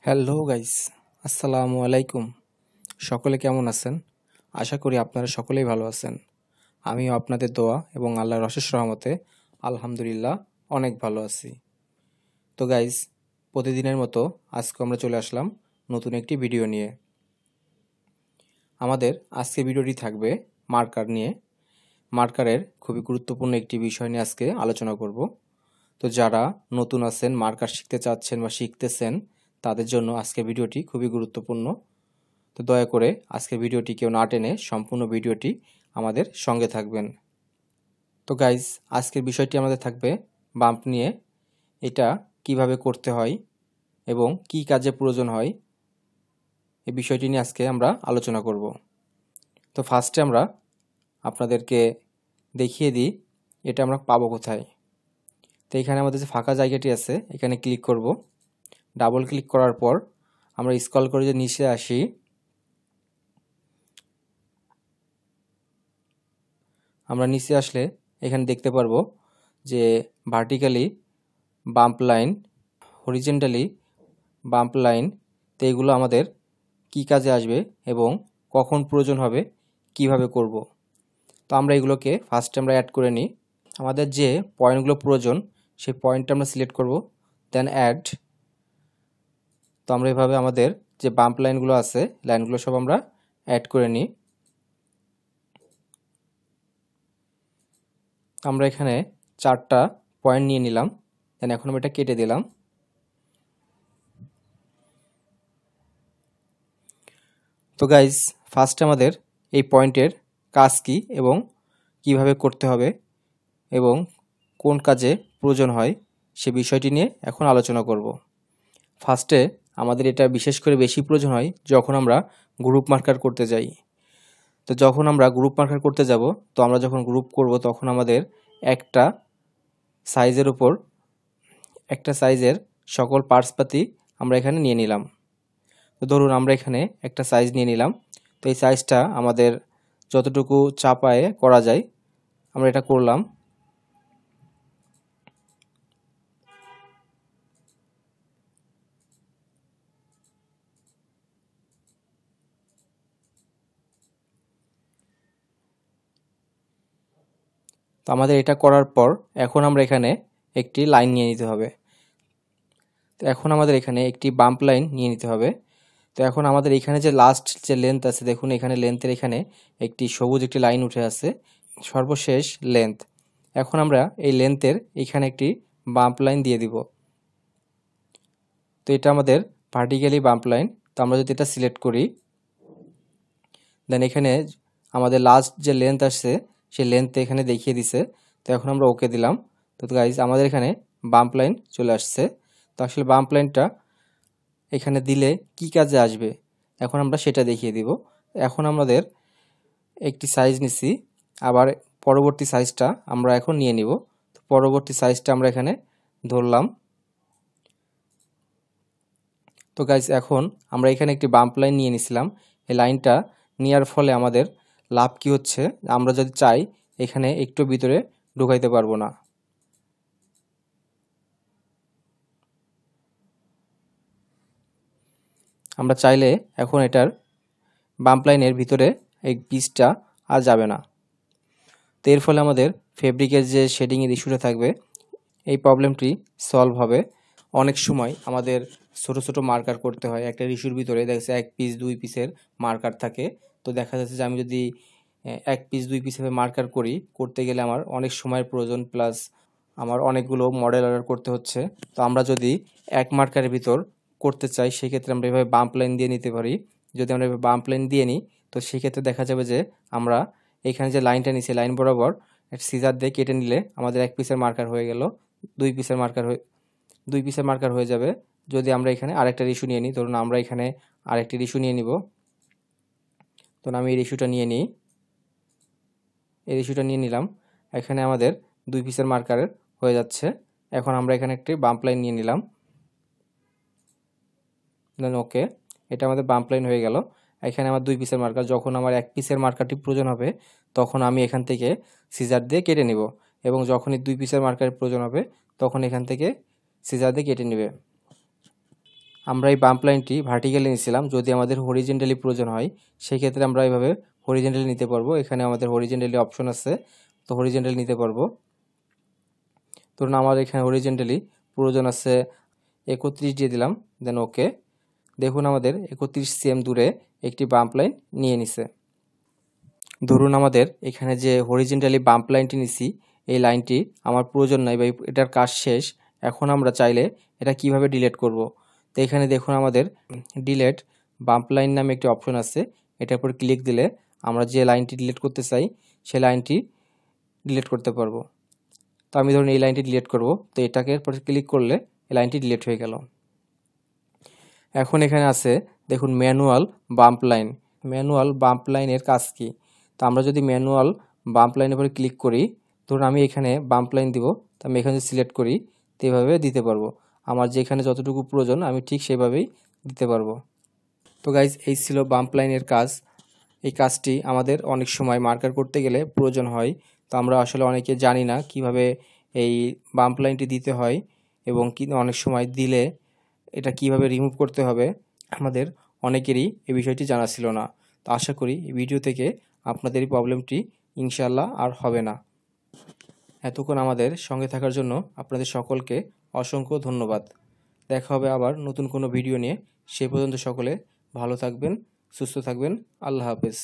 Hello guys, আসসালামু আলাইকুম। সকলে কেমন আছেন? আশা করি আপনারা সকলেই ভালো আছেন। আমিও আপনাদের দোয়া এবং আল্লাহর অশেষ রহমতে আলহামদুলিল্লাহ অনেক ভালো আছি। তো গাইস, প্রতিদিনের মতো আজকে আমরা চলে আসলাম নতুন একটি ভিডিও নিয়ে। আমাদের আজকে ভিডিওটি থাকবে মার্কার নিয়ে। মার্কারের খুবই গুরুত্বপূর্ণ একটি বিষয় নিয়ে আজকে আলোচনা করব। তো যারা নতুন আছেন, মার্কার শিখতে চাচ্ছেন বা শিখতেছেন, তাদের জন্য আজকে ভিডিওটি খুবই গুরুত্বপূর্ণ। তো দয়া করে আজকে ভিডিওটি কেউ না টেনে সম্পূর্ণ ভিডিওটি আমাদের সঙ্গে থাকবেন। তো গাইজ, আজকের বিষয়টি আমাদের থাকবে বাম্প নিয়ে। এটা কিভাবে করতে হয় এবং কি কাজে প্রয়োজন হয়, এই বিষয়টি নিয়ে আজকে আমরা আলোচনা করব। তো ফার্স্টে আমরা আপনাদেরকে দেখিয়ে দিই এটা আমরা পাবো কোথায়। তো এখানে আমাদের যে ফাঁকা জায়গাটি আছে এখানে ক্লিক করব। ডাবল ক্লিক করার পর আমরা স্ক্রল করে যে নিচে আসি, আমরা নিচে আসলে এখানে দেখতে পারবো যে vertically bump line, horizontally bump line. তো এগুলো আমাদের কি কাজে আসবে এবং কখন প্রয়োজন হবে, কিভাবে করব। তো আমরা এগুলোকে ফার্স্টে আমরা অ্যাড করে নিই। আমাদের যে পয়েন্টগুলো প্রয়োজন সেই পয়েন্টটা আমরা সিলেক্ট করব, দেন অ্যাড। তো আমরা এভাবে আমাদের যে বাম্প লাইনগুলো আছে লাইনগুলো সব আমরা অ্যাড করে নিই। আমরা এখানে 4টা পয়েন্ট নিয়ে নিলাম, দেন এখন আমরা এটা কেটে দিলাম। তো গাইজ, ফার্স্টে আমাদের এই পয়েন্টের কাজ কি এবং কিভাবে করতে হবে এবং কোন কাজে প্রয়োজন হয় সে বিষয়টি নিয়ে এখন আলোচনা করব। ফার্স্টে আমাদের এটা বিশেষ করে বেশি প্রয়োজন হয় যখন আমরা গ্রুপ মার্কার করতে যাই। তো যখন আমরা গ্রুপ মার্কার করতে যাব, তো আমরা যখন গ্রুপ করব তখন আমাদের একটা সাইজের উপর একটা সাইজের সকল পার্টসপাতি আমরা এখানে নিয়ে নিলাম। তো ধরুন আমরা এখানে একটা সাইজ নিয়ে নিলাম। তো এই সাইজটা আমাদের যতটুকু চাপায়ে করা যায় আমরা এটা করলাম। তো আমাদের এটা করার পর এখন আমরা এখানে একটি লাইন নিয়ে নিতে হবে। তো এখন আমাদের এখানে একটি বাম্প লাইন নিয়ে নিতে হবে। তো এখন আমাদের এখানে যে লাস্ট যে লেন্থ আছে, দেখুন এখানে লেন্থের এখানে একটি সবুজ একটি লাইন উঠে আছে, সর্বশেষ লেন্থ। এখন আমরা এই লেন্থের এখানে একটি বাম্প লাইন দিয়ে দিব। তো এটা আমাদের ভার্টিক্যালি বাম্প লাইন। তো আমরা যদি এটা সিলেক্ট করি, দেন এখানে আমাদের লাস্ট যে লেন্থ আসছে সেই লেন্থ এখানে দেখিয়ে দিছে। তো এখন আমরা ওকে দিলাম। তো গাইজ, আমাদের এখানে বাম্প লাইন চলে আসছে। তো আসলে বাম্প লাইনটা এখানে দিলে কি কাজে আসবে এখন আমরা সেটা দেখিয়ে দিব। এখন আমাদের একটি সাইজ নিছি, আবার পরবর্তী সাইজটা আমরা এখন নিয়ে নিব। তো পরবর্তী সাইজটা আমরা এখানে ধরলাম। তো গাইজ, এখন আমরা এখানে একটি বাম্প লাইন নিয়ে নিছিলাম। এই লাইনটা নেওয়ার ফলে আমাদের লাভ কি হচ্ছে, আমরা যদি চাই এখানে একটু ভিতরে ঢুকাইতে পারবো না। আমরা চাইলে এখন এটার বাম্প লাইনের ভিতরে এই পিসটা আর যাবে না। তো এর ফলে আমাদের ফেব্রিকের যে শেডিংয়ের ইস্যুটা থাকবে এই প্রবলেমটি সলভ হবে। অনেক সময় আমাদের ছোট ছোট মার্কার করতে হয়, একটা ইস্যুর ভিতরে দেখা যাচ্ছে 1 পিস 2 পিসের মার্কার থাকে। তো দেখা যাচ্ছে যে আমি যদি 1 পিস 2 পিস মার্কার করতে গেলে আমার অনেক সময়ের প্রয়োজন, প্লাস আমার অনেকগুলো মডেল অর্ডার করতে হচ্ছে। তো আমরা যদি এক মার্কারের ভিতর করতে চাই সেক্ষেত্রে আমরা এভাবে বাম্প লাইন দিয়ে নিতে পারি। যদি আমরা এভাবে বাম্প লাইন দিয়ে নিই তো সেক্ষেত্রে দেখা যাবে যে আমরা এখানে যে লাইনটা নিছি লাইন বরাবর একটা সিজার দিয়ে কেটে নিলে আমাদের 1 পিসের মার্কার হয়ে গেল, 2 পিসের মার্কার হয়ে 2 পিসের মার্কার হয়ে যাবে। যদি আমরা এখানে আরেকটা রিস্যু নিয়ে নিই, ধরুন আমরা এখানে আরেকটি রিস্যু নিয়ে নিব। ধরুন আমি এই রিস্যুটা নিয়ে নিই, এই রিস্যুটা নিয়ে নিলাম। এখানে আমাদের 2 পিসের মার্কারের হয়ে যাচ্ছে। এখন আমরা এখানে একটি বাম্প লাইন নিয়ে নিলাম, দেন ওকে। এটা আমাদের বাম্প লাইন হয়ে গেল। এখানে আমার 2 পিসের মার্কার, যখন আমার 1 পিসের মার্কারটি প্রয়োজন হবে তখন আমি এখান থেকে সিজার দিয়ে কেটে নিব, এবং যখনই 2 পিসের মার্কারের প্রয়োজন হবে তখন এখান থেকে সিজার দিয়ে কেটে নেবে। আমরা এই বাম্প লাইনটি ভার্টিক্যালি নিয়েছিলাম, যদি আমাদের হরিজেন্টালি প্রয়োজন হয় সেক্ষেত্রে আমরা এইভাবে হরিজেন্টালি নিতে পারবো। এখানে আমাদের হরিজেন্টালি অপশন আছে, তো হরিজেন্টালি নিতে পারবো। ধরুন আমার এখানে হরিজেন্টালি প্রয়োজন আছে 31 দিয়ে দিলাম, দেন ওকে। দেখুন আমাদের 31 সিএম দূরে একটি বাম্প লাইন নিয়ে নিছে। ধরুন আমাদের এখানে যে হরিজেন্টালি বাম্প লাইনটি নিছি, এই লাইনটি আমার প্রয়োজন নাই বা এটার কাজ শেষ। এখন আমরা চাইলে এটা কিভাবে ডিলিট করব। তো এখানে দেখুন আমাদের ডিলিট বাম্প লাইন নামে একটি অপশন আছে, এটার উপর ক্লিক দিলে আমরা যে লাইনটি ডিলিট করতে চাই সেই লাইনটি ডিলিট করতে পারবো। তো আমি ধরুন এই লাইনটি ডিলিট করব, তো এটাকে পরে ক্লিক করলে এই লাইনটি ডিলিট হয়ে গেল। এখন এখানে আছে দেখুন manual bump line. Manual bump লাইনের কাজ কি? তো আমরা যদি ম্যানুয়াল বাম্প লাইনের উপরে ক্লিক করি, ধরুন আমি এখানে বাম্প লাইন দিব, তো আমি এখানে সিলেক্ট করি, তো এভাবে দিতে পারবো। আমার যেখানে যতটুকু প্রয়োজন আমি ঠিক সেভাবেই দিতে পারবো। তো গাইজ এই ছিল বাম্প লাইনের কাজ। এই কাজটি আমাদের অনেক সময় মার্কার করতে গেলে প্রয়োজন হয়। তো আমরা আসলে অনেকে জানি না কিভাবে এই বাম্প লাইনটি দিতে হয় এবং অনেক সময় দিলে এটা কিভাবে রিমুভ করতে হবে, আমাদের অনেকেরই এই বিষয়টি জানা ছিল না। তো আশা করি এই ভিডিও থেকে আপনাদের এই প্রবলেমটি ইনশাল্লাহ আর হবে না। এতক্ষণ আমাদের সঙ্গে থাকার জন্য আপনাদের সকলকে অসংখ্য ধন্যবাদ। দেখা হবে আবার নতুন কোনো ভিডিও নিয়ে। সে পর্যন্ত সকলে ভালো থাকবেন, সুস্থ থাকবেন। আল্লাহ হাফেজ।